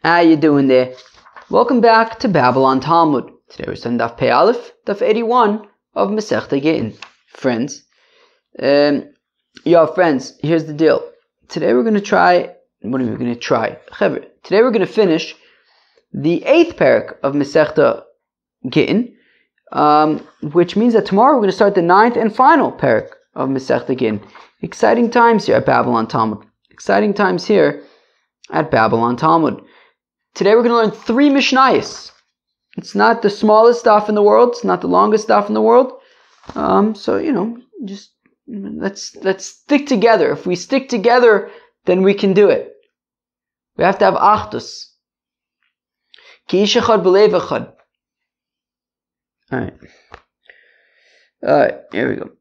How you doing there? Welcome back to Babylon Talmud. Today we're studying Daf Pei Aleph, Daf 81 of Masechta Gittin. Friends, friends, here's the deal. Today we're going to try, what are we going to try? Today we're going to finish the 8th parak of Masechta Gittin, which means that tomorrow we're going to start the 9th and final parak of Masechta Gittin. Exciting times here at Babylon Talmud. Exciting times here at Babylon Talmud. Today we're going to learn 3 Mishnayos. It's not the smallest stuff in the world. It's not the longest stuff in the world. Just let's stick together. If we stick together, then we can do it. We have to have achdus. Ki ish echad b'lev echad. Alright, here we go.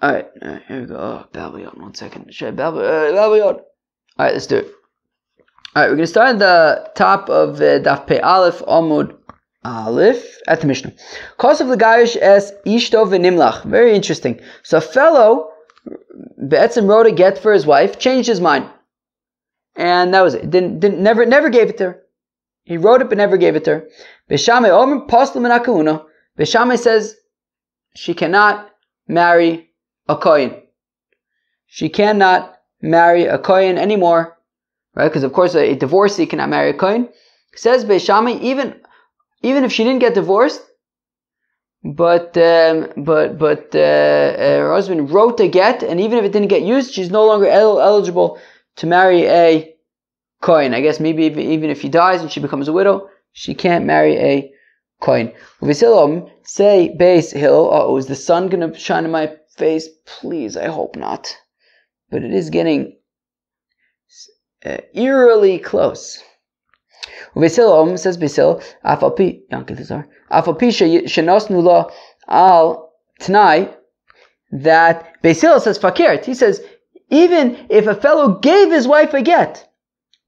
Alright, here we go. Oh, Babylon, 1 second. Babylon. Alright, let's do it. Alright, we're going to start at the top of Daf Pei Aleph, Amud Aleph, at the Mishnah. Kos of the Gayish es Ishto v'nimlach. Very interesting. So a fellow, Be'etzim wrote a get for his wife, changed his mind. And that was it. Never gave it to her. He wrote it but never gave it to her. B'shamei omer posel min ha'kahuna. B'shamei says she cannot marry a kohen. She cannot marry a kohen anymore. Right? Because of course a divorcee cannot marry a kohen. Says Beis Shammai, even if she didn't get divorced, but her husband wrote a get, and even if it didn't get used, she's no longer eligible to marry a kohen. I guess maybe even if he dies and she becomes a widow, she can't marry a kohen. Say Beis Hillel, is the sun going to shine in my face? Please, I hope not. But it is getting eerily close. Uvesil says Beis Afapi shenosnu lo al Tanai, that Beis says fakert. He says even if a fellow gave his wife a get,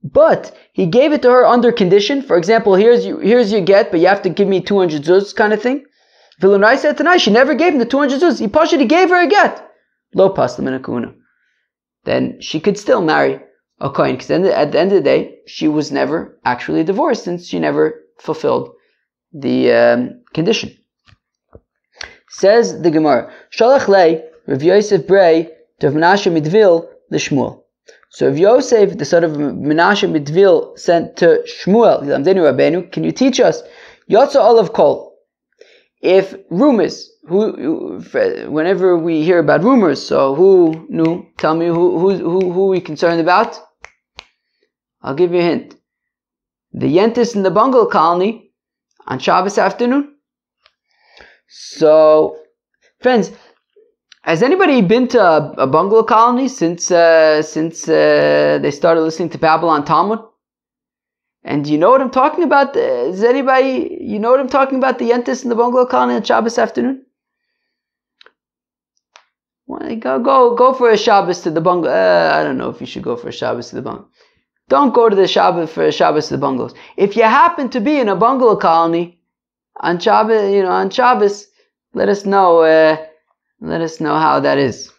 but he gave it to her under condition. For example, here's your get, but you have to give me 200 zuz kind of thing. Vilunai said Tanai, she never gave him the 200 zuz. He gave her a get. Lo paslam in a kuna. Then she could still marry a kohen, because at the end of the day, she was never actually divorced since she never fulfilled the condition. Says the Gemara, Shalach lei Rav Yosef brei to Menashe Midvil l'Shmuel. So Rav Yosef, the son of Menashe Midvil, sent to Shmuel, Rabbeinu, can you teach us Yotza Olav Kol? If rumors, whenever we hear about rumors, so tell me who we concerned about? I'll give you a hint. The Yentis in the bungalow colony on Shabbos afternoon. So, friends, has anybody been to a bungalow colony since they started listening to Babylon Talmud? And do you know what I'm talking about? Does anybody, you know what I'm talking about? The Yentis in the bungalow colony on Shabbos afternoon? Well, go for a Shabbos to the bungalow. I don't know if you should go for a Shabbos to the bungalow. Don't go to the Shabbos for a Shabbos to the bungalows. If you happen to be in a bungalow colony on Shabbos, let us know. Let us know how that is.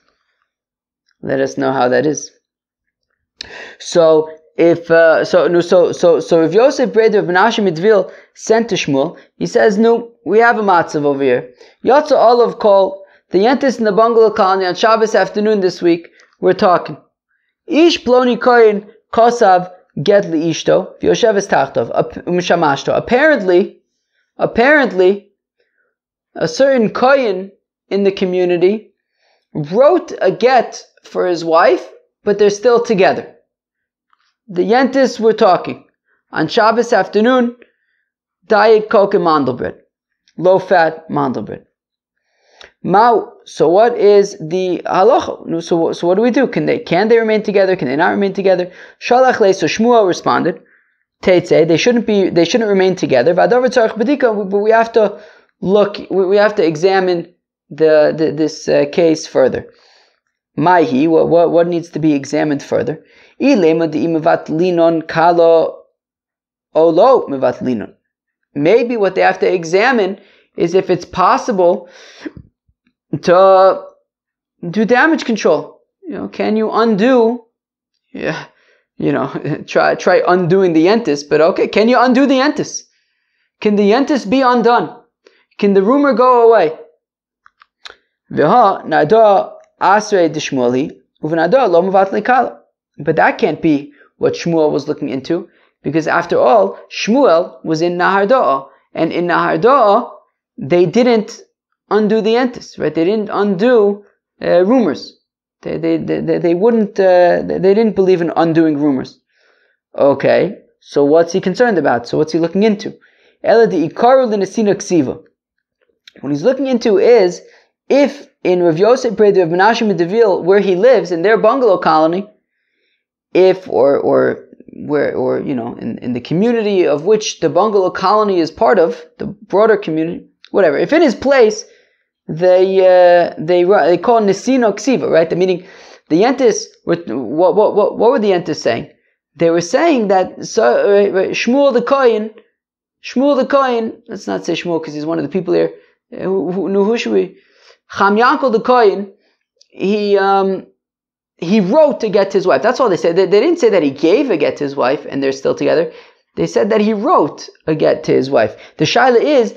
Let us know how that is. So if Yosef Breder of Menashe Midvil sent to Shmuel, he says, "No, we have a matzav over here. Yotza Olav Kol, the Yentis in the bungalow colony on Shabbos afternoon this week. We're talking. Ish ploni koyin kosav get li ishto v'yosheves tachtov u'mishamashto." Apparently, a certain koyin in the community wrote a get for his wife, but they're still together. The Yentis were talking on Shabbos afternoon. Diet Coke and mandelbread, low-fat mandelbread. So what is the halacha? So what do we do? Can they remain together? Can they not remain together? Shalach lei. So Shmuel responded, Teitze, they shouldn't remain together. V'adavar tzarich bedika, but we have to look. We have to examine this case further. Maihi, what needs to be examined further? Ilema di imavat linon kalo olo mevat linon. Maybe what they have to examine is if it's possible to do damage control. Can you undo try undoing the yentis, but okay, can you undo the yentis? Can the yentis be undone? Can the rumor go away? But that can't be what Shmuel was looking into, because after all, Shmuel was in Nahar Do'ah, and in Nahar Do'ah, they didn't undo the yentis, right? They didn't undo rumors. They didn't believe in undoing rumors. Okay, so what's he concerned about? So what's he looking into? What he's looking into is if in Rav Yosef Breda of Menashe Medeville, where he lives in their bungalow colony, in the community of which the bungalow colony is part of, the broader community, whatever. If in his place they call Nesino Ksiva, right? Meaning the Yentis were what were the Yentis saying? They were saying that Shmuel the Kohen, let's not say Shmuel because he's one of the people here. Who should we? Cham Yankel the Kohen, he wrote a get to his wife. That's all they said. They didn't say that he gave a get to his wife and they're still together. They said that he wrote a get to his wife. The shaila is,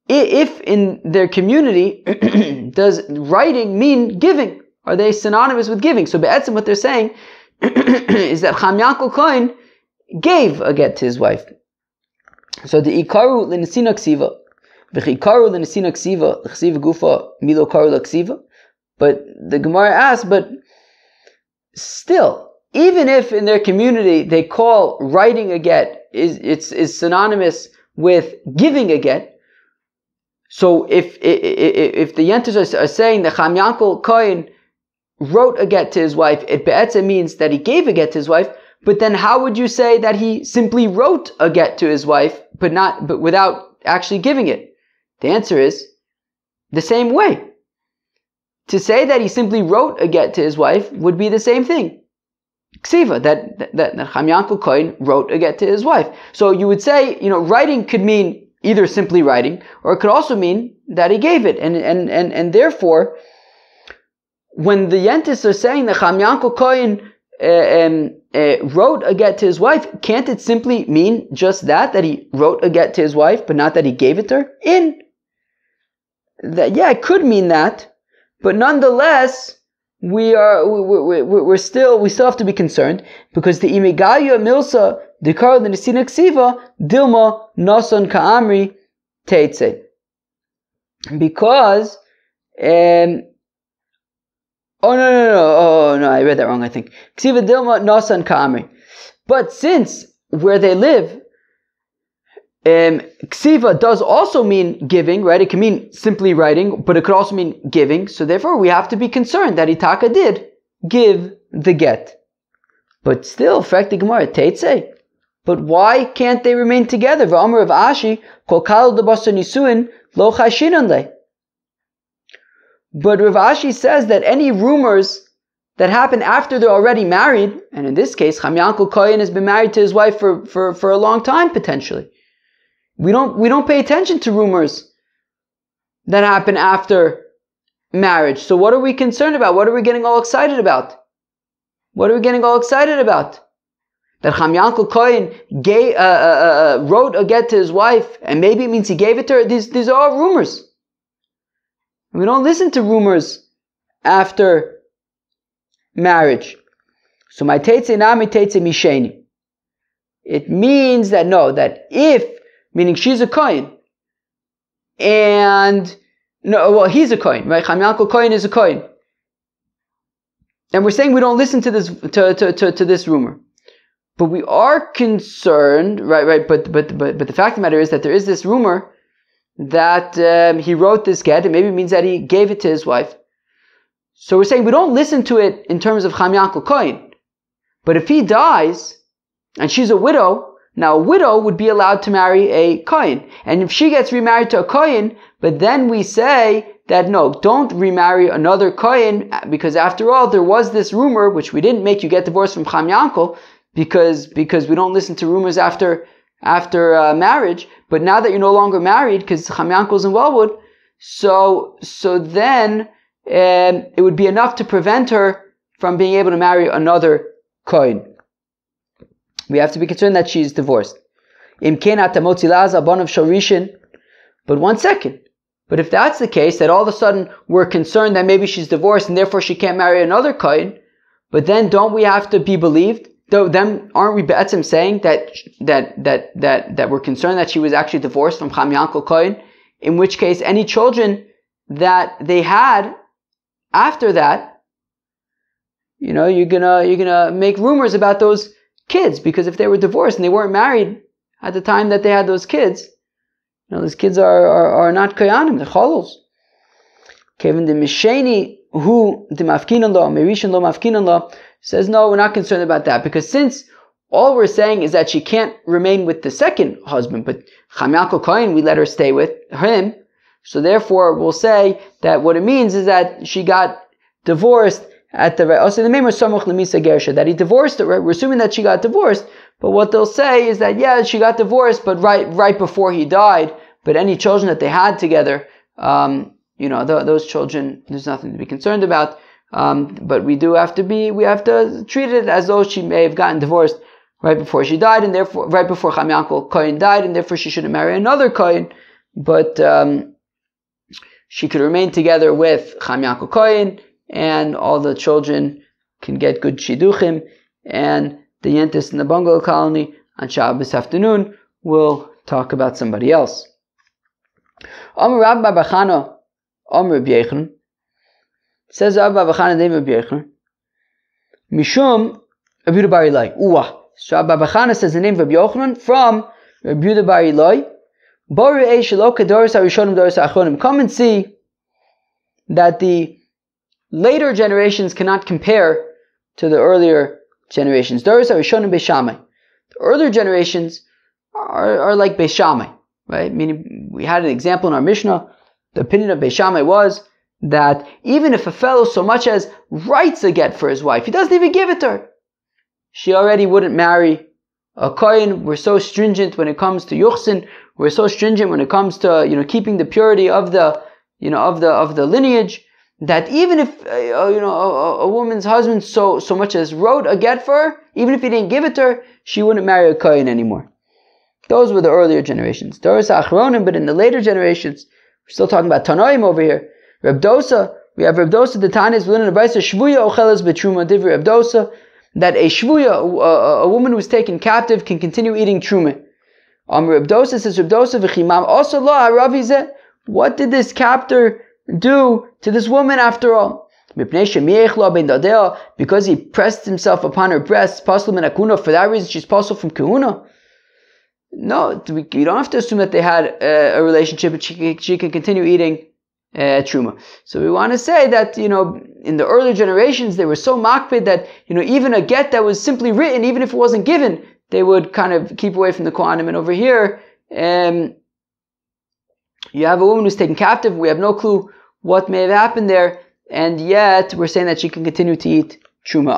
if in their community, does writing mean giving? Are they synonymous with giving? So be'etzim what they're saying is that Cham Yankel Kohen gave a get to his wife. So the ikaru l'nesina ksiva, v'chikaru l'nesina ksiva, l'chsiva gufa milo karu l'ksiva. But the Gemara asks, but still, even if in their community they call writing a get is synonymous with giving a get, so if the Yentis are saying that Cham Yankel Kohen wrote a get to his wife, it be'etzem means that he gave a get to his wife. But then how would you say that he simply wrote a get to his wife, but without actually giving it? The answer is the same way. To say that he simply wrote a get to his wife would be the same thing. Ksiva, that Cham Yankel Kohen wrote a get to his wife. So you would say, writing could mean either simply writing, or it could also mean that he gave it. And therefore, when the Yentis are saying that Cham Yankel Kohen wrote a get to his wife, can't it simply mean just that he wrote a get to his wife, but not that he gave it to her? It could mean that, but nonetheless, we still have to be concerned, because the Imigaya Milsa Dekar the Nesina Ksiva Dilma Nason Ka'amri Teitze. Because I read that wrong, I think. Ksiva Dilma Nasan Ka'amri. But since where they live, Ksiva does also mean giving, right? It can mean simply writing, but it could also mean giving. So therefore we have to be concerned that Itaka did give the get. But still, Frekti Gemara, Teitze. But why can't they remain together? V'amar of Ashi, Kol Kal Debasa Nisuin, Lo Chashinan Le. But Rav Ashi says that any rumors that happen after they're already married, and in this case, Cham Yankel Kohen has been married to his wife for a long time potentially. We don't pay attention to rumors that happen after marriage. So what are we concerned about? What are we getting all excited about? That Cham Yankel Kohen wrote a get to his wife, and maybe it means he gave it to her. These are all rumors. We don't listen to rumors after marriage. So my teitze nami teitze misheni. It means that meaning she's a Kohen, he's a Kohen, right? Cham Yankel Kohen is a Kohen, and we're saying we don't listen to this to this rumor, but we are concerned, right? But the fact of the matter is that there is this rumor that he wrote this get, and maybe it means that he gave it to his wife. So we're saying we don't listen to it in terms of Cham Yankel Kohen. But if he dies, and she's a widow, now a widow would be allowed to marry a Kohen. And if she gets remarried to a Kohen, but then we say that no, don't remarry another Kohen, because after all, there was this rumor, which we didn't make you get divorced from Cham Yankel, because we don't listen to rumors after marriage. But now that you're no longer married, because Cham Yankel's in Wellwood, so then it would be enough to prevent her from being able to marry another Kohen. we have to be concerned that she's divorced. But 1 second. But if that's the case, that all of a sudden we're concerned that maybe she's divorced and therefore she can't marry another kohen, but then don't we have to be believed? Then aren't we be'etzim saying that we're concerned that she was actually divorced from Cham Yankel kohen? In which case, any children that they had after that, you're gonna make rumors about those kids, because if they were divorced and they weren't married at the time that they had those kids, those kids are not koyanim, they're cholos. Kevin the Misheni who the mafkinan law, Merishan lo mafkinan law, says no, we're not concerned about that, because since all we're saying is that she can't remain with the second husband, but Cham Yankel kohen, we let her stay with him, so therefore we'll say that what it means is that she got divorced at the also the Meimer Samuch Lemisa Gersha, that he divorced her. Right? We're assuming that she got divorced, but what they'll say is that she got divorced, but right before he died. But any children that they had together, those children, there's nothing to be concerned about. But we have to treat it as though she may have gotten divorced right before she died, and therefore right before Cham Yankel kohen died, and therefore she shouldn't marry another kohen. But she could remain together with Cham Yankel kohen, and all the children can get good shidduchim, and the yentis in the bungalow colony on Shabbos afternoon will talk about somebody else. Amr Rabbi Bar Chana, Amr Rabbi Yechon, says Rabbi Bar Chana, name Rabbi Yechon, Mishum Rabbi Yehuda Bar Ilai. So Rabbi Bar Chana says the name of Rabbi Yochanan from Rabbi Yehuda Bar Ilai. Come and see that the later generations cannot compare to the earlier generations. The earlier generations are like Beis Shammai, right? Meaning, we had an example in our Mishnah. The opinion of Beis Shammai was that even if a fellow so much as writes a get for his wife, he doesn't even give it to her, she already wouldn't marry a kohen. We're so stringent when it comes to yuchsin. We're so stringent when it comes to keeping the purity of the of the lineage, that even if a woman's husband so much as wrote a get for her, even if he didn't give it to her, she wouldn't marry a kohen anymore. Those were the earlier generations. Doros Achronim, but in the later generations, we're still talking about Tanoim over here. Reb Dosa, we have Reb Dosa, the Tanis, within the Brisa, Shvuya Ocheles Betruma, Divri Reb Dosa, that a Shvuya, a woman who was taken captive, can continue eating Truma. Reb Dosa says, Reb Dosa v'chimam, also lo haravizeh, what did this captor do to this woman after all? Because he pressed himself upon her breasts, for that reason she's possible from kahuna. No, you don't have to assume that they had a relationship, but she can continue eating truma. So we want to say that, in the earlier generations, they were so makpid that, even a get that was simply written, even if it wasn't given, they would kind of keep away from the Kohanim. And over here, you have a woman who's taken captive. We have no clue what may have happened there, and yet we're saying that she can continue to eat truma.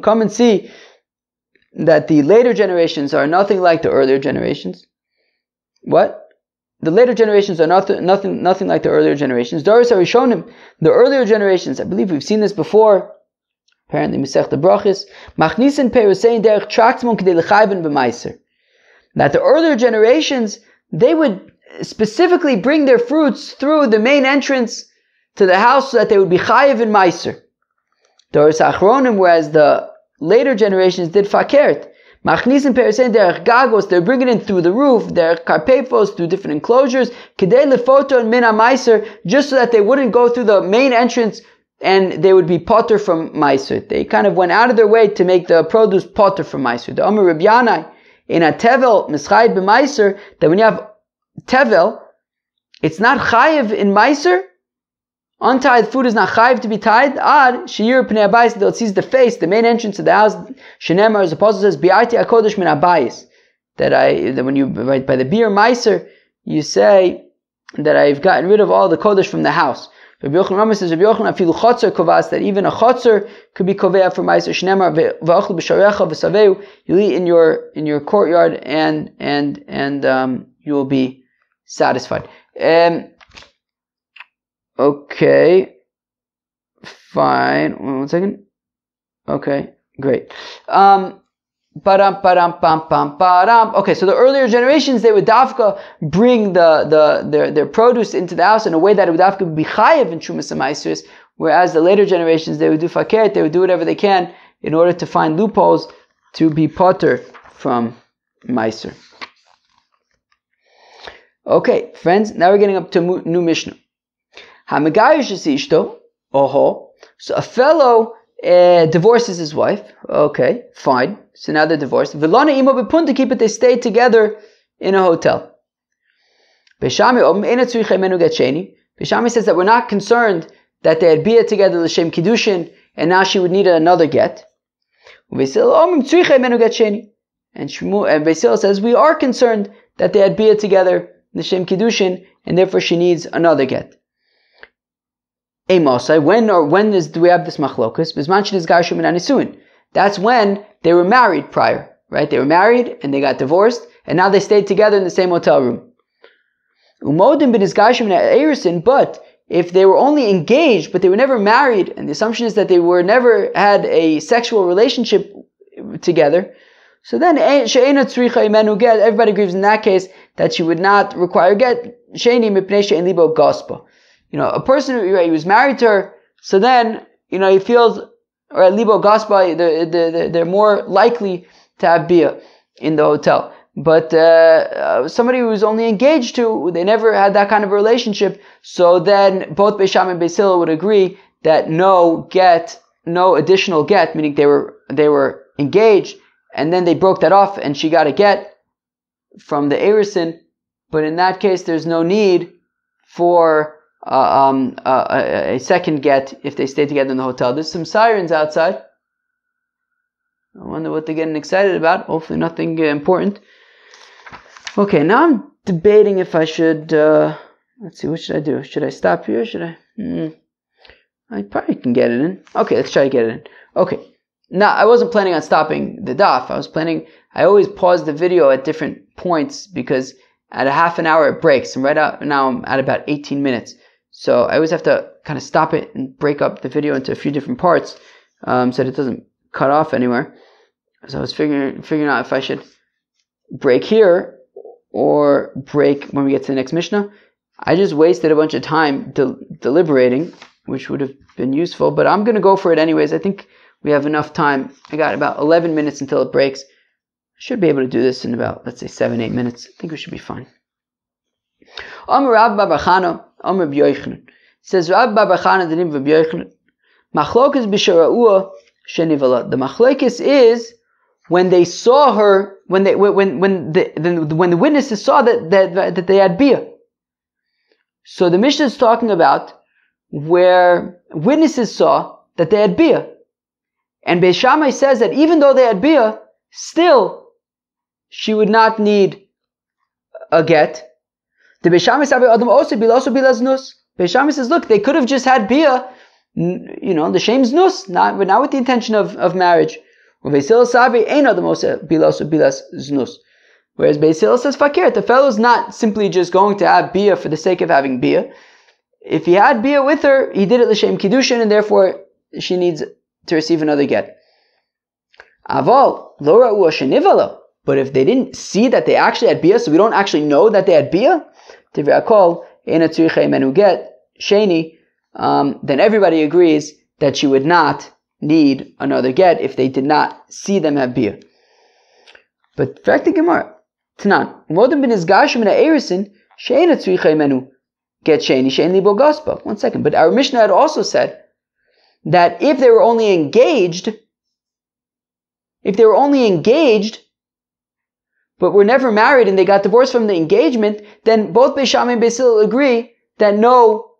Come and see that the later generations are nothing like the earlier generations. What? The later generations are nothing like the earlier generations. The earlier generations, I believe we've seen this before, apparently Masechta Brachos, that the earlier generations, they would specifically bring their fruits through the main entrance to the house so that they would be chayiv in meiser. Doros Achronim, whereas the later generations did fakert. Machnisin peresein derech gagos, they're bringing it through the roof, derech karpefos, through different enclosures, kedei lefoto and mina meiser, just so that they wouldn't go through the main entrance and they would be potter from meiser. They kind of went out of their way to make the produce potter from meiser. The Omer Rabbi Yanai, in a tevel mischayid b'meiser, that when you have tevel, it's not chayiv in meiser. Untied food is not chayiv to be tied. Ad she'yir pnei abayis, that it sees the face, the main entrance of the house. Shenemar, as the apostle says, bi'arti hakodesh min abayis. That when you write by the beer meiser, you say that I've gotten rid of all the kodesh from the house. Rabbi Yochanan Rambam says, Rabbi Yochanan afilu chotzer kovas, that even a chotzer could be kovea for meiser. Shenemar v'achlu b'sharecha v'saveu, you'll eat in your courtyard and you will be satisfied. Okay, fine. One second. Okay, great. Okay, so the earlier generations, they would dafka bring their produce into the house in a way that it would dafka be chayev in Trumas HaMaasros, whereas the later generations, they would do fakert, they would do whatever they can in order to find loopholes to be potter from Maaser. Okay, friends, now we're getting up to new Mishnah. So a fellow divorces his wife. Okay, fine. So now they're divorced. They stay together in a hotel. Bishami says that we're not concerned that they had bia together l'shem kiddushin, and now she would need another get. And Beisil says we are concerned that they had bia together l'shem kiddushin, and therefore she needs another get. Do we have this machlokus? That's when they were married prior, right? They were married and they got divorced, and now they stayed together in the same hotel room. But if they were only engaged, but they were never married, and the assumption is that they were never had a sexual relationship together, so then everybody agrees in that case that she would not require get. A person who he was married to her, so then he feels, or at libo gaspa, they're more likely to have bia in the hotel. But somebody who was only engaged to, they never had that kind of a relationship. So then both Beis Shammai and Beis Hillel would agree that no additional get, meaning they were engaged and then they broke that off and she got a get from the Erusin. But in that case, there's no need for a second get if they stay together in the hotel. There's some sirens outside. I wonder what they're getting excited about. Hopefully nothing important. Okay, now I'm debating if I should, let's see, what should I do? Should I stop here? Should I? I probably can get it in. Okay, let's try to get it in. Okay. Now, I wasn't planning on stopping the daf. I always pause the video at different points because at a half an hour it breaks. And now I'm at about 18 minutes. So I always have to kind of stop it and break up the video into a few different parts, so that it doesn't cut off anywhere. So I was figuring out if I should break here or break when we get to the next Mishnah. I just wasted a bunch of time deliberating, which would have been useful, but I'm going to go for it anyways. I think we have enough time. I got about 11 minutes until it breaks. I should be able to do this in about, let's say, 7-8 minutes. I think we should be fine. Amar Rab Bar Chana, Amar B'Yochanan. Says Rab Bar Chana the name of B'Yochanan. Machlokes b'shara'ua shenivala. The machlokes is when they saw her, when the witnesses saw that they had bia. So the Mishnah is talking about where witnesses saw that they had bia, and Beis Shammai says that even though they had bia, still she would not need a get. The Beis Shammai says, Beis Shammai says, look, they could have just had bia, the shame's nus, not with the intention of marriage. Whereas Beis Hillel says, fakir, the fellow's not simply just going to have bia for the sake of having bia. If he had bia with her, he did it l'shem kiddushin, and therefore she needs to receive another get. Aval, lo ra'u shenivala. But if they didn't see that they actually had bia, so we don't actually know that they had bia, then everybody agrees that she would not need another get if they did not see them have bia. But fact the Gemara, Tanan, modem bin izgashim in ha'erisin she'ena tzricha imenu get sheni she'en libo gaspa. 1 second, but our Mishnah had also said that if they were only engaged, but were never married and they got divorced from the engagement, then both Beis Shammai and Beis Hillel agree that no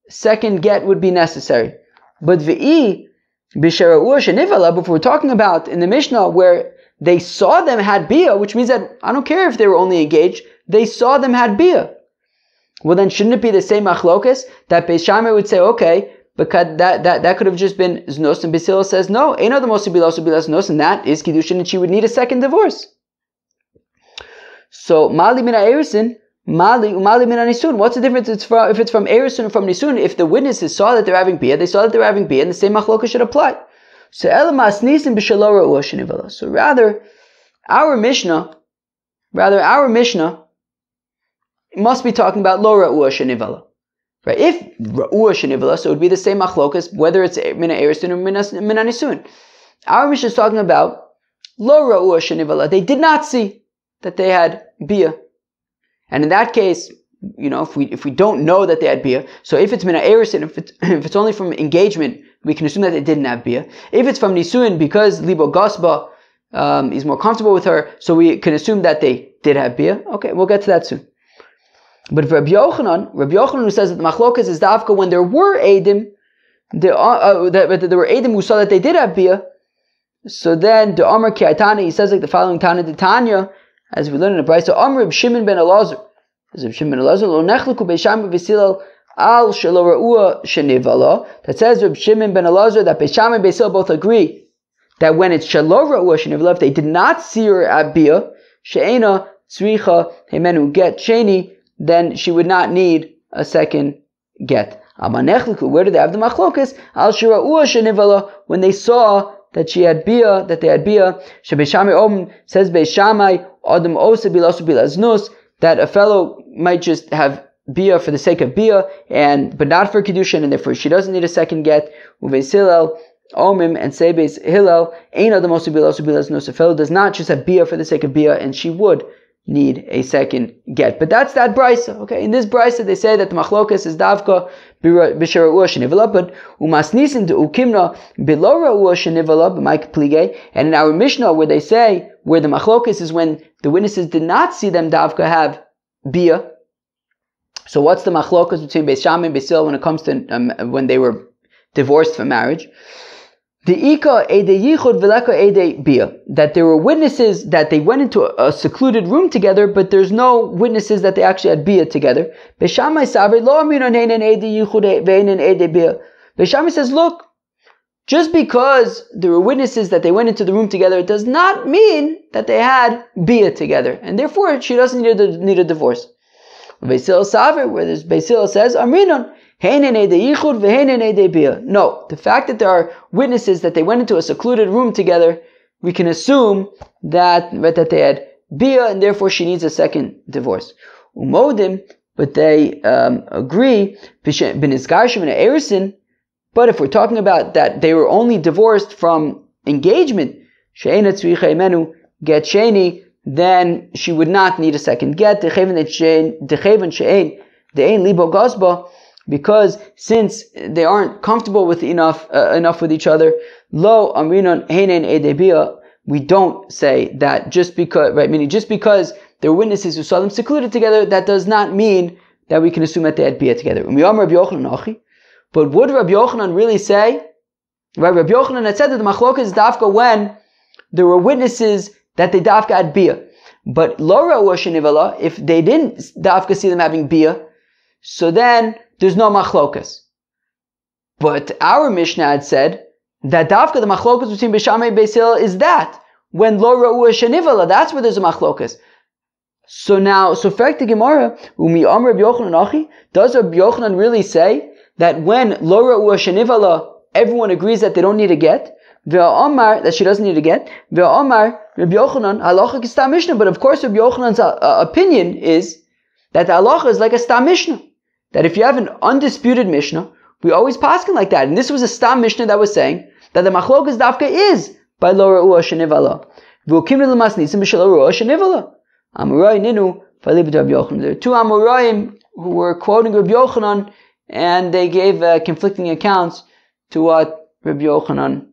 second get would be necessary. But v'i b'shara'u shenivala, but if we're talking about in the Mishnah where they saw them had bia, which means that I don't care if they were only engaged, they saw them had bia. Well, then shouldn't it be the same machlokas that Beis Shammai would say, okay, because that could have just been znos, and Beis Hillel says no, ain't the most bilas znos, and that is kiddushin, and she would need a second divorce. So mali min ha'erisin Mali umali min anisun. What's the difference if it's from Erisun or from Nisun? If the witnesses saw that they're having bia, they saw that they're having bia, and the same machloka should apply. So elamas nisin b'shalora u'ashinivala. So rather, our Mishnah must be talking about lo ra'ua shenivala. Right? If ra'ua shenivala, so it would be the same machlokas, whether it's mina erisun or mina nisun. Our Mishnah is talking about lo ra'ua shenivala. They did not see that they had bia. And in that case, if we don't know that they had bia, so if it's mina erisin, if it's only from engagement, we can assume that they didn't have bia. If it's from nisuin, because libo gasba is more comfortable with her, so we can assume that they did have bia. Okay, we'll get to that soon. But for Rabbi Yochanan who says that the machlokas is dafka when there were edim, there were edim who saw that they did have bia. So then the Amar Ki'atana, he says like the following Tana de Tanya, as we learn in the Brayso, Amr Reb Shimon ben Elazar. Reb Shimon ben Elazar, Lo nechleku Beisham v'Silal al shelo ra'ua shenivala. That says Reb Shimon ben Elazar that Beisham and Beisil both agree that when it's shelo ra'ua shenivala, if they did not see her at bia, she'ena tzricha hemenu get sheni, then she would not need a second get. Where do they have the machlokas? Al shira'ua shenivala, when they saw that they had bia. Shebeishamai Om says Beishamai Adam Osa Bilasu Bilaznus, that a fellow might just have bia for the sake of bia, but not for kedushin, and therefore she doesn't need a second get. Uveis Hillel Omim and Sebeis Hillel Ein Adam Osa Bilasu Bilaznus. A fellow does not just have bia for the sake of bia, and she would need a second get. But that's that brisa. Okay, in this brisa they say that the machlokas is davka b'shara ua shenivala, but umasnisin to ukimna bilora ua shenivala b'maik plige. And in our Mishnah where they say where the machlokas is when the witnesses did not see them davka have bia. So what's the machlokas between Beis Shammai and Beis Hillel when it comes to when they were divorced for marriage? The Ika Ede Yichud Veleka Ede Bia, that there were witnesses that they went into a secluded room together, but there's no witnesses that they actually had Bia together. Beishamai Savri Lo Aminon Heinen Ede Yichud Veinen Ede Bia. Beishamai says, look, just because there were witnesses that they went into the room together, it does not mean that they had Bia together, and therefore she doesn't need a divorce. Beis Hillel Savri, where there's Beis Hillel says, Aminon. No, the fact that there are witnesses that they went into a secluded room together, we can assume that they had bia, and therefore she needs a second divorce. Umodim, but they agree, but if we're talking about that they were only divorced from engagement, get sheni, then she would not need a second get. Because since they aren't comfortable with enough with each other, lo amrinon heinen edebia, we don't say that just because, right? Meaning just because there were witnesses who saw them secluded together, that does not mean that we can assume that they had bia together. But would Rabbi Yochanan really say? Right? Rabbi Yochanan had said that the machloka is dafka when there were witnesses that they dafka had bia. But lo ra'ua shenivala, if they didn't dafka see them having bia, so then there's no machlokas. But our Mishnah had said that dafka the machlokas between Beis Shammai and Beis Hillel is that when lo ra'ua shenivala, that's where there's a machlokas. So fact the Gemara, umi amar Rabbi Yochanan achi, does Rabbi Yochanan really say that when lo ra'ua shenivala, everyone agrees that they don't need a get? Ve'amar, that she doesn't need a get. Ve'amar Rabbi Yochanan halacha kistam Mishnah. But of course, Rabbi Yochanan's opinion is that the halacha is like a stam Mishnah. That if you have an undisputed Mishnah, we always paskin like that. And this was a stam Mishnah that was saying that the machlokas dafka is by lo ra'ua shenivala. V'ukimnu l'masnisim b'shel lo ra'ua shenivala. Amorai ninu v'alibet Rabbi Yochanan. There are two Amoraim who were quoting Rabbi Yochanan, and they gave conflicting accounts to what Rabbi Yochanan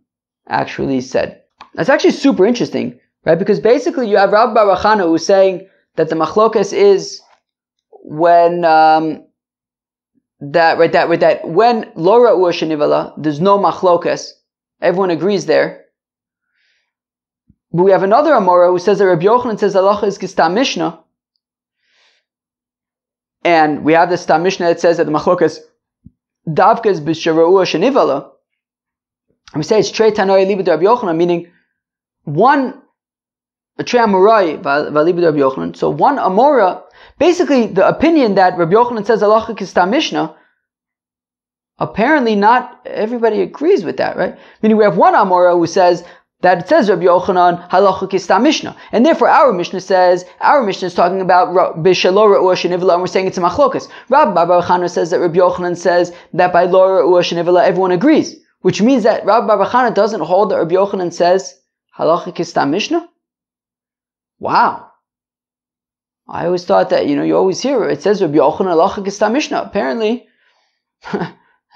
actually said. That's actually super interesting, right? Because basically you have Rabbi Bar Chana who's saying that the machlokas is when when lo ra'ua shenivala, there's no machlokas. Everyone agrees there. But we have another Amora who says that Rabbi Yochanan says halacha is kistam Mishnah. And we have the stam Mishnah that says that the machlokas davka is b'shel ra'ua shenivala. And we say it's trei tanoi libet Rabbi Yochanan, meaning one So one Amora, basically the opinion that Rabbi Yochanan says halacha kistam Mishnah, apparently not everybody agrees with that, right? Meaning we have one Amora who says that it says Rabbi Yochanan halacha kistam Mishnah, and therefore our Mishnah is talking about b'shelo re'ua shenivela, and we're saying it's a machlokas. Rabbi Bar Chana says that Rabbi Yochanan says that by lo re'ua shenivela everyone agrees, which means that Rabbi Bar Chana doesn't hold that Rabbi Yochanan says halacha kistam Mishnah. Wow. I always thought that, you always hear it says Rabbi Yochanan halacha kistam Mishnah. Apparently,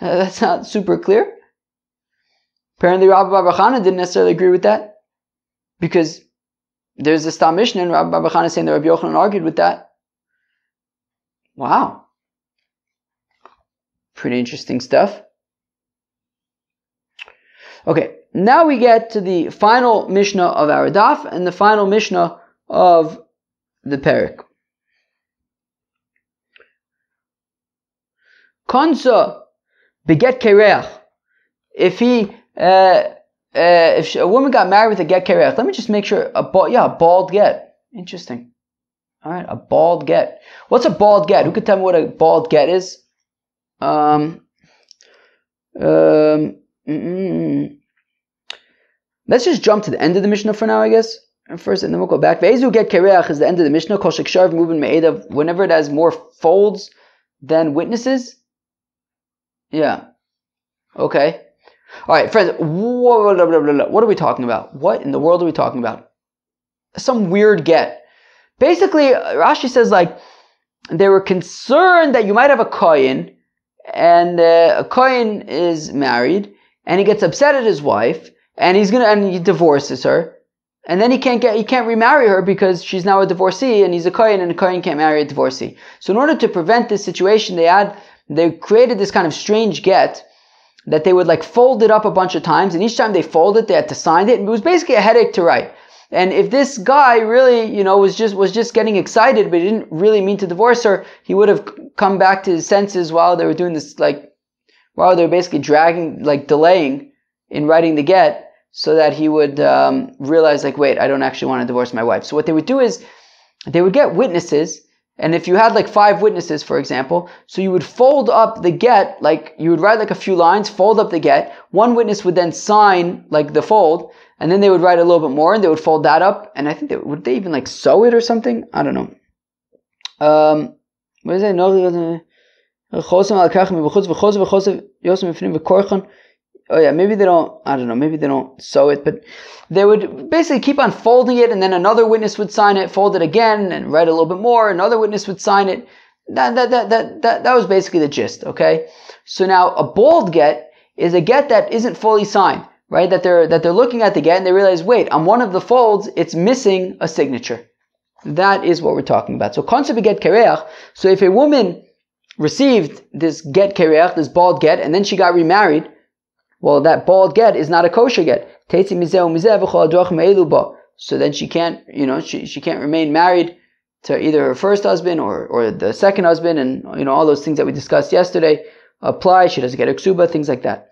that's not super clear. Apparently, Rabbi Bar Chana didn't necessarily agree with that, because there's a Stam Mishnah, and Rabbi Bar Chana saying that Rabbi Yochanan argued with that. Wow. Pretty interesting stuff. Okay, now we get to the final Mishnah of our daf, and the final Mishnah of the Perek. Konsa beget kereach. If a woman got married with a get kereach, let me just make sure, a bald get. Interesting. All right, a bald get. What's a bald get? Who could tell me what a bald get is? Let's just jump to the end of the Mishnah for now, I guess. First, and then we'll go back. Ve'ezu get kereach is the end of the Mishnah. Kol sheksharv moving me'edav. Whenever it has more folds than witnesses. Yeah. Okay. All right, friends. What are we talking about? What in the world are we talking about? Some weird get. Basically, Rashi says they were concerned that you might have a kohen, and a kohen is married, and he gets upset at his wife, and he divorces her. And then he can't remarry her because she's now a divorcee, and he's a kohen, and a kohen can't marry a divorcee. So in order to prevent this situation, they created this kind of strange get that they would fold it up a bunch of times, and each time they fold it, they had to sign it, and it was basically a headache to write. And if this guy really, was just getting excited, but he didn't really mean to divorce her, he would have come back to his senses while they were doing this, while they were basically delaying in writing the get, so that he would realize, wait, I don't actually want to divorce my wife. So what they would do is, they would get witnesses, and if you had 5 witnesses, for example, so you would fold up the get, you would write a few lines, fold up the get, one witness would then sign, the fold, and then they would write a little bit more, and they would fold that up, and I think would they even sew it or something? I don't know. What is it? Oh yeah, maybe they don't, I don't know, maybe they don't sew it, but they would basically keep on folding it, and then another witness would sign it, fold it again, and write a little bit more, another witness would sign it. That was basically the gist, okay? So now, a bald get is a get that isn't fully signed, right? That they're looking at the get, and they realize, wait, on one of the folds, it's missing a signature. That is what we're talking about. So, konsa get kereach, so if a woman received this get kereach, this bald get, and then she got remarried, well, that bald get is not a kosher get. So then she can't, she can't remain married to either her first husband or the second husband, and all those things that we discussed yesterday apply. She doesn't get a ksuba, things like that.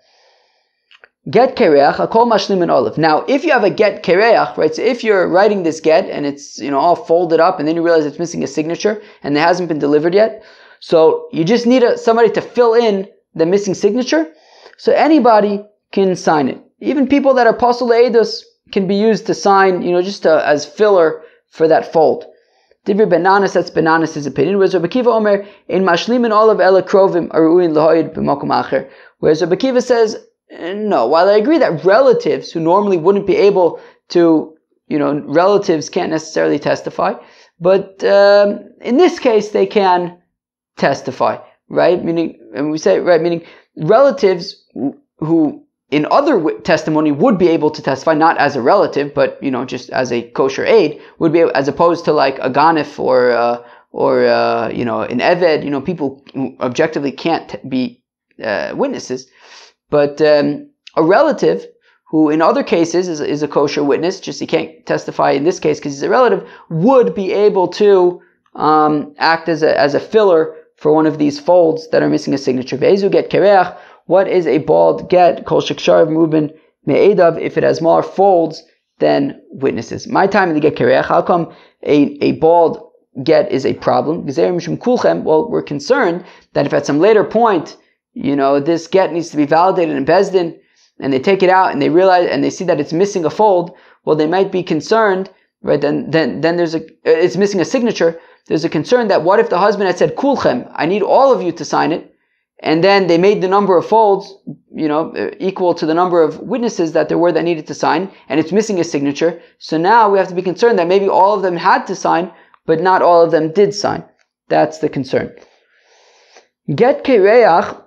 Get kereach, akol mashlim and olive. Now, if you have a get kereach, right? So if you're writing this get and it's all folded up, and then you realize it's missing a signature and it hasn't been delivered yet, so you just need somebody to fill in the missing signature. So anybody can sign it. Even people that are pasul le'edus can be used to sign, as filler for that fold. Divri Benanas, that's Benanas' opinion. Whereas Rabbi Akiva Omer, in mashlimin olav ela krovim aruin lahoyed b'makom acher. Whereas Rabbi Akiva says, no, while I agree that relatives who normally wouldn't be able to, relatives can't necessarily testify, but in this case they can testify, right? Meaning relatives who in other testimony would be able to testify, not as a relative, but just as a kosher aid, would be able, as opposed to a ganif or an eved, people who objectively can't be witnesses. But a relative who in other cases is a kosher witness, just he can't testify in this case because he's a relative, would be able to act as a filler for one of these folds that are missing a signature. Ve'ezu get kereach. What is a bald get? Kol sheksharv muben me'edav. If it has more folds than witnesses. My time in the get kereach. How come a bald get is a problem? Well, we're concerned that if at some later point, this get needs to be validated in Beis Din, and they take it out and they realize and they see that it's missing a fold, well, they might be concerned, right? Then it's missing a signature. There's a concern that what if the husband had said kulchem, I need all of you to sign it, and then they made the number of folds, equal to the number of witnesses that there were that needed to sign, and it's missing a signature. So now we have to be concerned that maybe all of them had to sign, but not all of them did sign. That's the concern. Get kereach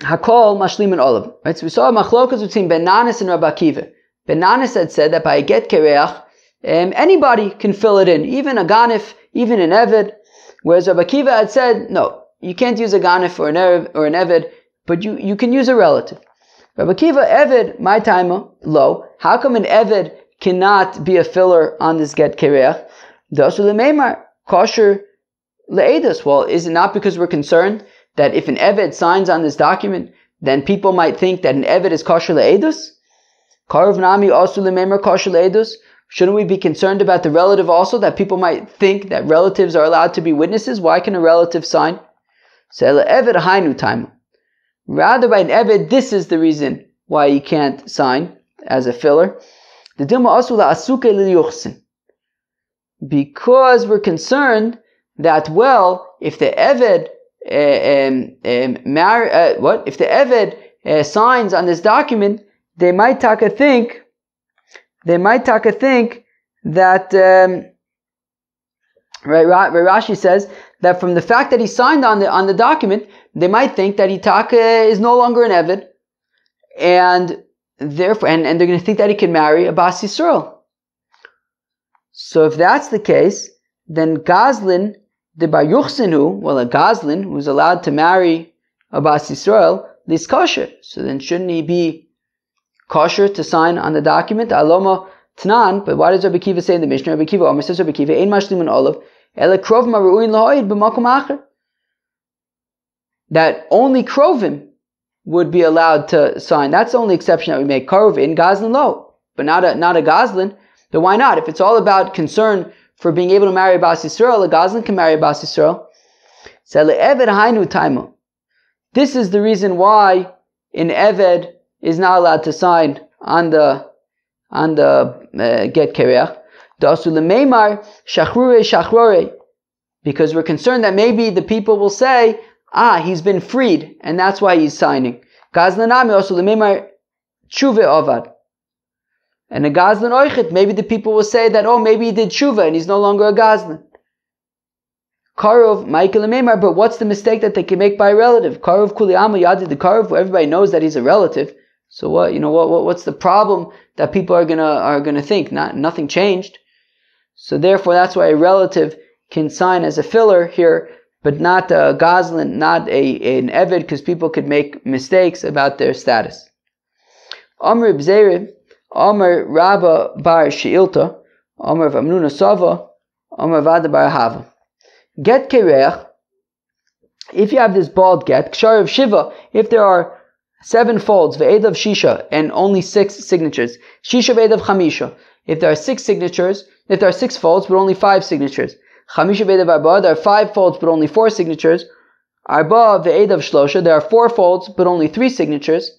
hakol mashlim and olav. Right, so we saw a machlokas between Ben Nanas and Rabbi Akiva. Ben Nanas had said that by a get kereach, anybody can fill it in, even a ganif, even an eved. Whereas Rabbi Akiva had said, no, you can't use a ganif or an eved, but you can use a relative. Rabbi Akiva, eved, my time, low. How come an eved cannot be a filler on this get kereach? Dasu lemeimar, kosher le'edus. Well, is it not because we're concerned that if an eved signs on this document, then people might think that an eved is kosher le'edus? Karov nami asu lemeimar kosher le'edus. Shouldn't we be concerned about the relative also, that people might think that relatives are allowed to be witnesses? Why can a relative sign? Rather, by an eved, this is the reason why he can't sign as a filler. Because we're concerned that, well, if the eved if the eved signs on this document, they might think that Rashi says that from the fact that he signed on the document, they might think that Itaka is no longer an eved, and therefore, and they're going to think that he can marry a Bas Yisrael. So if that's the case, then Gazlin the Bar Yuchsinu, well, a Gazlin who's allowed to marry a Bas Yisrael, is kosher. So then shouldn't he be kosher to sign on the document? Aloma Tnan, but why does Rabbi Akiva say in the Mishnah? Rabbi Akiva Omer says, Rabbi Akiva, Ein mashlim an olav, ele krov maruin lahoid b'makom acher. That only krovim would be allowed to sign. That's the only exception that we make. Karov in Gazlin lo, but not a Gazlin. But why not? If it's all about concern for being able to marry a Bas Yisrael, a Gazlin can marry a Bas Yisrael. This is the reason why an Eved is not allowed to sign on the get kereach. Because we're concerned that maybe the people will say, he's been freed, and that's why he's signing. And a Gazlan Oichet, maybe the people will say that, maybe he did Tshuva and he's no longer a Gazlan. Karov, Michael and Meimar, but what's the mistake that they can make by a relative? Karov Kuliyama Yadi, the Karov, where everybody knows that he's a relative. So what's the problem that people are gonna think? Nothing changed. So therefore, that's why a relative can sign as a filler here, but not a Gazlan, not an Eved, because people could make mistakes about their status. Amr Bzeirib, Amr Rabba Bar Sheilta, Amr Vamnuna Sava, Amr Vada Bar Hava. Get kereach, if you have this bald get, Kshar of Shiva, if there are 7 folds, Ve'ed of Shisha, and only 6 signatures, Shisha Ve'ed of Chamisha, if there are 6 signatures, if there are 6 folds but only 5 signatures, Chamisha Ve'ed of Arba, there are 5 folds but only 4 signatures, Arba Ve'ed of Shlosha, there are 4 folds but only 3 signatures,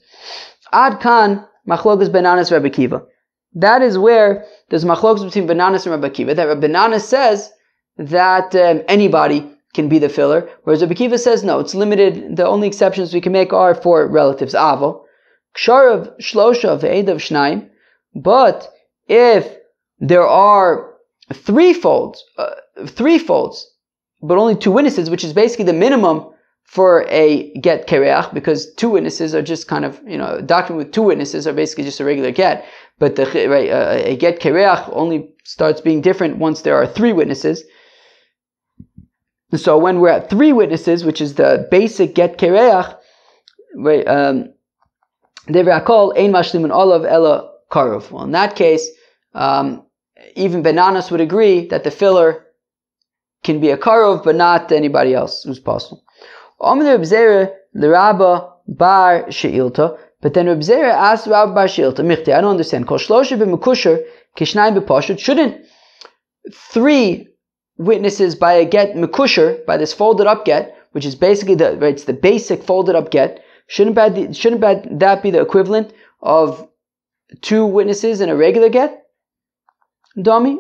Ad Kan, Machlokas Ben Nanas Rabbi Akiva. That is where there's machlokas between Ben Nanas and Rabbi Akiva, that Rabbi Nanas says that anybody can be the filler, whereas Rabbi Akiva says no, it's limited. The only exceptions we can make are for relatives. Avo, Ksharav Shlosha Ve'edav Shnaim. But if there are 3 folds, but only 2 witnesses, which is basically the minimum for a get kereach, because 2 witnesses are just kind of, a document with 2 witnesses are basically just a regular get. But a get kereach only starts being different once there are 3 witnesses. So when we're at 3 witnesses, which is the basic get kereach, devrakol ein mashlim an olav ela karov. Well, in that case, even Ben Nanas would agree that the filler can be a karov, but not anybody else who's possible. Amr Bzeira l'Rabba Bar Sheilta. But then Reb Zera asked Rabbi Bar Shilta, Michti, I don't understand. Kol shlosha b'mekusher kishnayim b'pashut. Shouldn't 3 witnesses by a get mekusher, by this folded up get, which is basically it's the basic folded up get, shouldn't that be the equivalent of 2 witnesses in a regular get? Dami?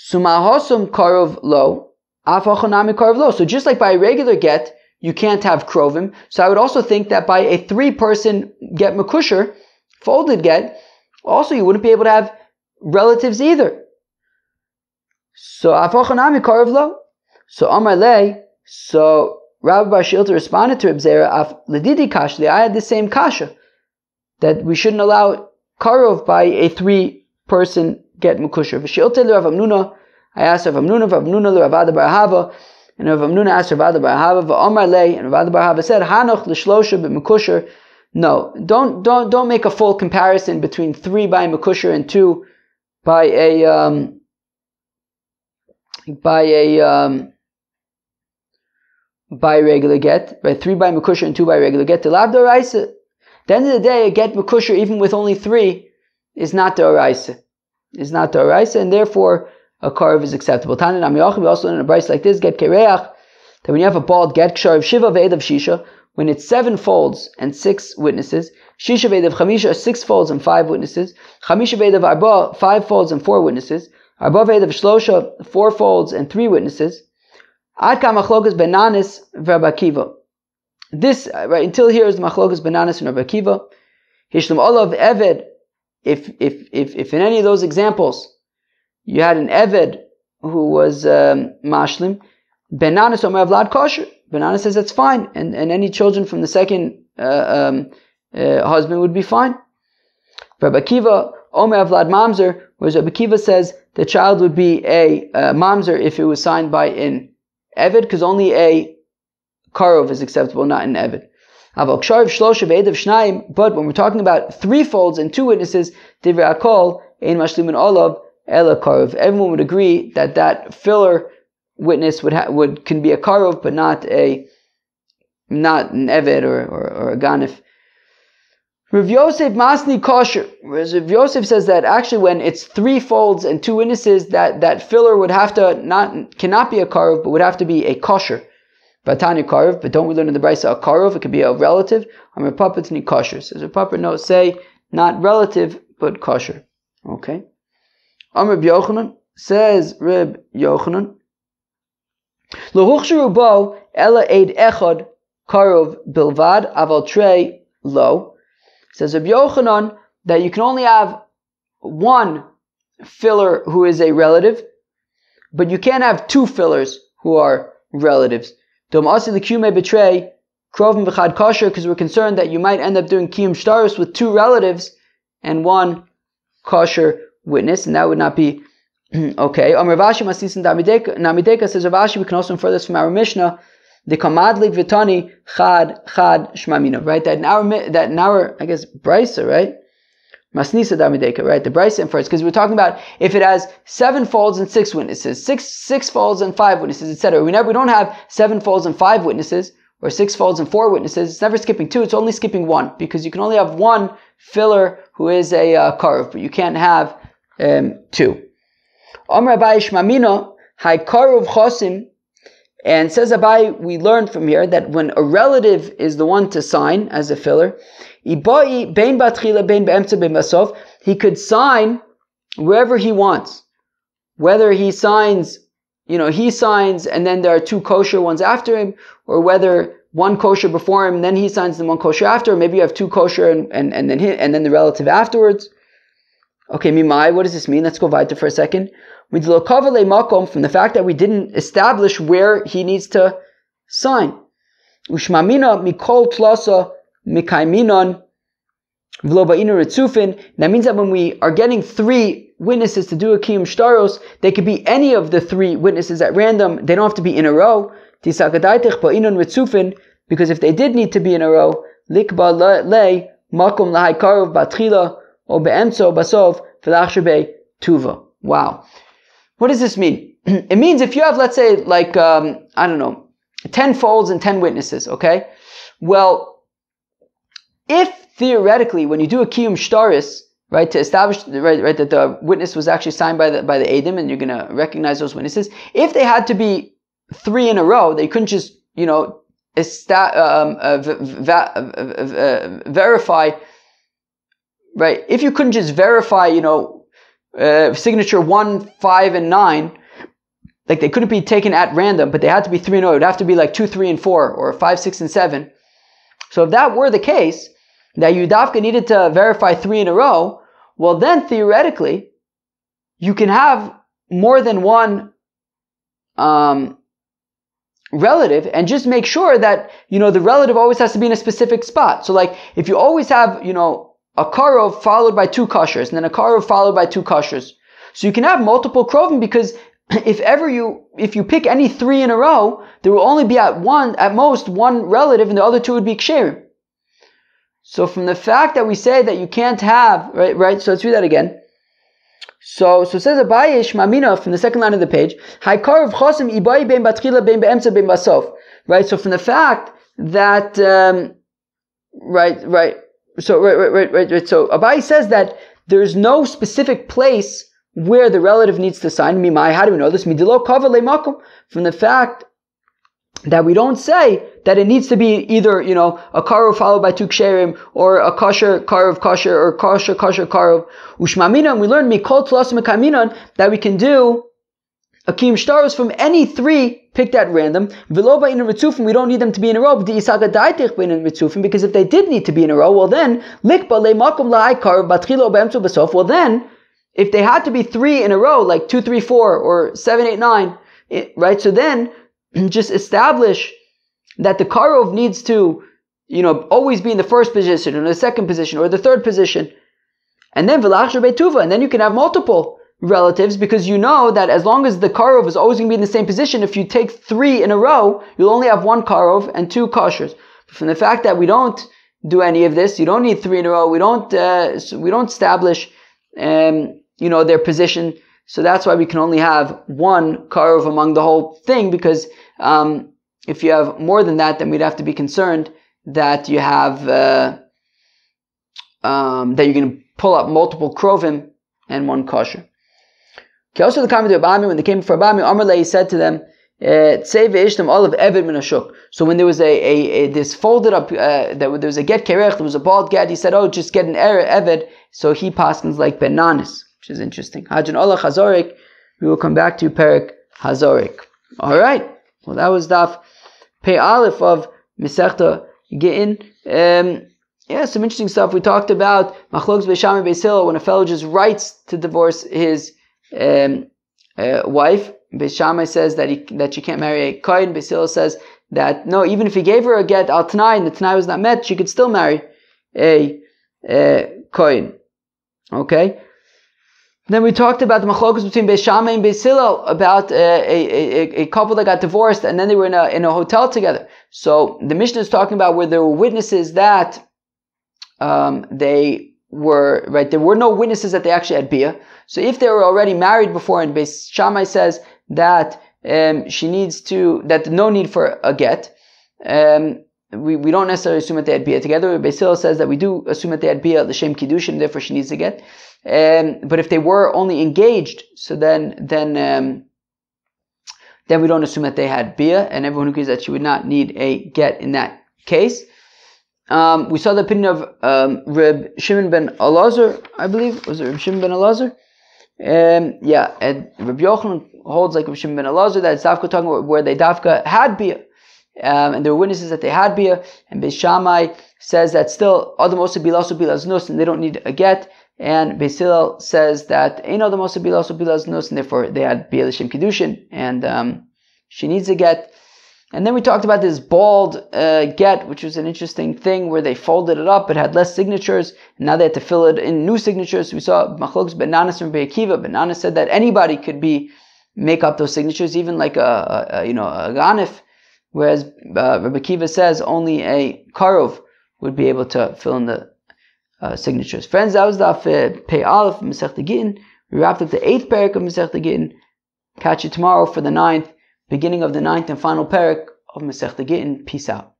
Sumahosum karov lo, afachanami karov lo. So just like by a regular get, you can't have krovim. So I would also think that by a 3-person get mekusher, folded get, also you wouldn't be able to have relatives either. So afachanami karov lo. So Amar lei. So Rabbi Bar Shilta responded to Reb Zera, Af ledidi kashli. I had the same kasha that we shouldn't allow karov by a 3-person get mekusher. V'shilta le Rav Hamnuna. I asked Rav Hamnuna le Rav Ada bar Hava. And Rav Hamnuna asked Rav Ada bar Hava, v'Amar lei, and Rav Ada bar Hava said, Hanoch l'shlosha b'mekusher. No, don't make a full comparison between 3 by mekusher and 2 by a regular get. By 3 by mekusher and 2 by regular get. The lav d'oraisa. At the end of the day, a get mekusher even with only 3 is not d'oraisa. And therefore a karv is acceptable. Tanan Amiyach, we also learn in a brayso like this, get kereach, that when you have a bald get, ksharv shiva ve'edav shisha, when it's 7 folds and 6 witnesses, shisha ve'edav chamisha, 6 folds and 5 witnesses, chamisha ve'edav arba, 5 folds and 4 witnesses, arba ve'edav shlosha, 4 folds and 3 witnesses, ad ka machlokas benanis v'Rabbi Akiva. This, right, until here is the machlokas benanis and Rabbi Akiva. Hishlam olav eved, if in any of those examples, you had an Eved who was Mashlim, Benanis Omer Vlad Kosher. Benanis says that's fine, and any children from the second husband would be fine. Rabbi Akiva, Omer Vlad Mamzer, whereas Rabbi Akiva says the child would be a Mamzer if it was signed by an Eved, because only a Karov is acceptable, not an Eved. But when we're talking about 3 folds and 2 witnesses, Divrei Akol, Ein Mashlimin Olav, Ela Karov. Everyone would agree that filler witness can be a Karov, but not an Eved or a Ganif. Rav Yosef Masni Kosher. Whereas Rav Yosef says that actually when it's 3 folds and 2 witnesses, that filler would have to cannot be a Karov, but would have to be a Kosher. Batani Karov, but don't we learn in the brayso a Karov? It could be a relative. Amar Papa Tani Kosher. Says Rav Papa, no, say not relative, but Kosher. Okay. Amar Reb Yochanan, says Reb Yochanan, L'huchsharu bo ela eid echad karov bilvad aval trei lo. Says Reb Yochanan that you can only have 1 filler who is a relative, but you can't have 2 fillers who are relatives. Dom asi l'kiyume betray krovim v'chad kosher, because we're concerned that you might end up doing kiyum shtaros with 2 relatives and 1 kosher witness, and that would not be okay. Rav Ashi Masisin Namideka says Rav Ashi, we can also infer this from our Mishnah, the Kamadlik Vitani Chad Shmamina, right? That in our I guess brayso, right? Masnisa Damideka, right? The brayso infers, because we're talking about if it has 7 folds and 6 witnesses, 6 folds and 5 witnesses, etc. We don't have 7 folds and 5 witnesses, or 6 folds and 4 witnesses. It's never skipping 2, it's only skipping 1, because you can only have 1 filler who is a karov, but you can't have 2. Amar Abai Shmamina, Hai Karov Chosim, and says Abai, we learned from here that when a relative is the one to sign as a filler, he could sign wherever he wants. Whether he signs, he signs and then there are 2 kosher ones after him, or whether 1 kosher before him, then he signs and 1 kosher after, or maybe you have 2 kosher and then the relative afterwards. Okay, Mimai, what does this mean? Let's go weiter for a second. From the fact that we didn't establish where he needs to sign. Ushmamina mikol tlasa mikaiminon v'lobainu ritzufin. That means that when we are getting 3 witnesses to do a kiyum shtaros, they could be any of the 3 witnesses at random. They don't have to be in a row. Tisakadaitich ba'inon ritzufin, because if they did need to be in a row, likba le makom lahai karov batchila o be'emtso basov v'lachshabei tuva. Wow. What does this mean? It means if you have, let's say, 10 folds and 10 witnesses, okay? Well, if theoretically, when you do a kiyum shtaris, right, to establish right that the witness was actually signed by the edim, and you're going to recognize those witnesses. If they had to be 3 in a row, they couldn't just verify. Right? If you couldn't just verify, signature 1, 5, and 9, like they couldn't be taken at random, but they had to be 3 in a row. It would have to be like 2, 3, and 4, or 5, 6, and 7. So if that were the case, that Yudavka needed to verify 3 in a row, well then theoretically, you can have more than one relative, and just make sure that, the relative always has to be in a specific spot. So like, if you always have, a karov followed by 2 koshers, and then a karov followed by 2 koshers. So you can have multiple krovim, because if you pick any 3 in a row, there will only be at most one relative, and the other 2 would be ksherim. So from the fact that we say that you can't have, right, so let's read that again. So it says Abaye Shmamina from the second line of the page, Haikarav chosim ibai ben batchila ben beemtza ben basof. Right, so from the fact that, So Abaye says that there's no specific place where the relative needs to sign. Mimai, how do we know this? Midilo kava lemakom, from the fact that we don't say that it needs to be either, a karov followed by 2 ksherim, or a kosher karov kosher, or kosher karov. Ushmamina, and we learned mikol tlasim kaminon that we can do a kiyum shtaros from any 3 picked at random. Viloba in a ritzufim, we don't need them to be in a row. Because if they did need to be in a row, well then, likba lemakom la'ai karov batchilo be'emtzu basof. Well then, if they had to be 3 in a row, like 2, 3, 4, or 7, 8, 9, right? So then, just establish that the karov needs to, always be in the first position, or the second position, or the third position. And then v'lachshar beituva, and then you can have multiple relatives, because you know that as long as the karov is always going to be in the same position, if you take 3 in a row, you'll only have 1 karov and 2 koshers. But from the fact that we don't do any of this, you don't need 3 in a row, we don't establish, their position. So that's why we can only have 1 karov among the whole thing, because if you have more than that, then we'd have to be concerned that you have that you're going to pull up multiple krovim and 1 kosher. Okay, also the comment of Abami, when they came for Abami, Amrle, he said to them, all of Eved min Ashuk. So when there was this folded up, there was a get kerech, there was a bald get, he said, just get an Eved. So he paskins like Benanis, which is interesting. Hajan Allah Hazorik, we will come back to Perik Hazorik. Alright, well that was Daf Pei Aleph of Masechta Gittin. Some interesting stuff. We talked about Machlokes Beisham Beis Hillel, when a fellow just writes to divorce his wife. Beis Shammai says that she can't marry a kohen. Beis Hillel says that no, even if he gave her a get al Tanai and the Tanai was not met, she could still marry a kohen. Okay. Then we talked about the machlokas between Beis Shammai and Beis Hillel about a couple that got divorced, and then they were in a hotel together. So the Mishnah is talking about where there were witnesses that there were no witnesses that they actually had bia. So if they were already married before, and Beis Shammai says that that no need for a get, we don't necessarily assume that they had bia together. Beis Hillel says that we do assume that they had bia l'shem kiddushin, and therefore she needs a get. But if they were only engaged, so then we don't assume that they had bia, and everyone agrees that she would not need a get in that case. We saw the opinion of Reb Shimon ben Elazar, I believe. Was it Reb Shimon ben Elazar? And Reb Yochanan holds like Reb Shimon ben Elazar, that it's Dafka talking about where they Dafka had bia. And there were witnesses that they had bia. And Beis Shammai says that still, Adam Osa Bilas Bilaz Nus, and they don't need a get. And Beis Hillel says that Ein Adam Osa Bilas Bilaz Nus, and therefore they had bia l'shem kiddushin, and she needs a get. And then we talked about this bald get, which was an interesting thing where they folded it up. It had less signatures, and now they had to fill it in new signatures. So we saw Machlokes Benanis from Bei Akiva. Benanis said that anybody could make up those signatures, even like a ganif, whereas Rabbi Akiva says only a karov would be able to fill in the signatures. Friends, that was the Pei Aleph Masechta Gittin. We wrapped up the 8th parak of Masechta Gittin. Catch you tomorrow for the 9th. Beginning of the 9th and final parak of Masechta Gittin. Peace out.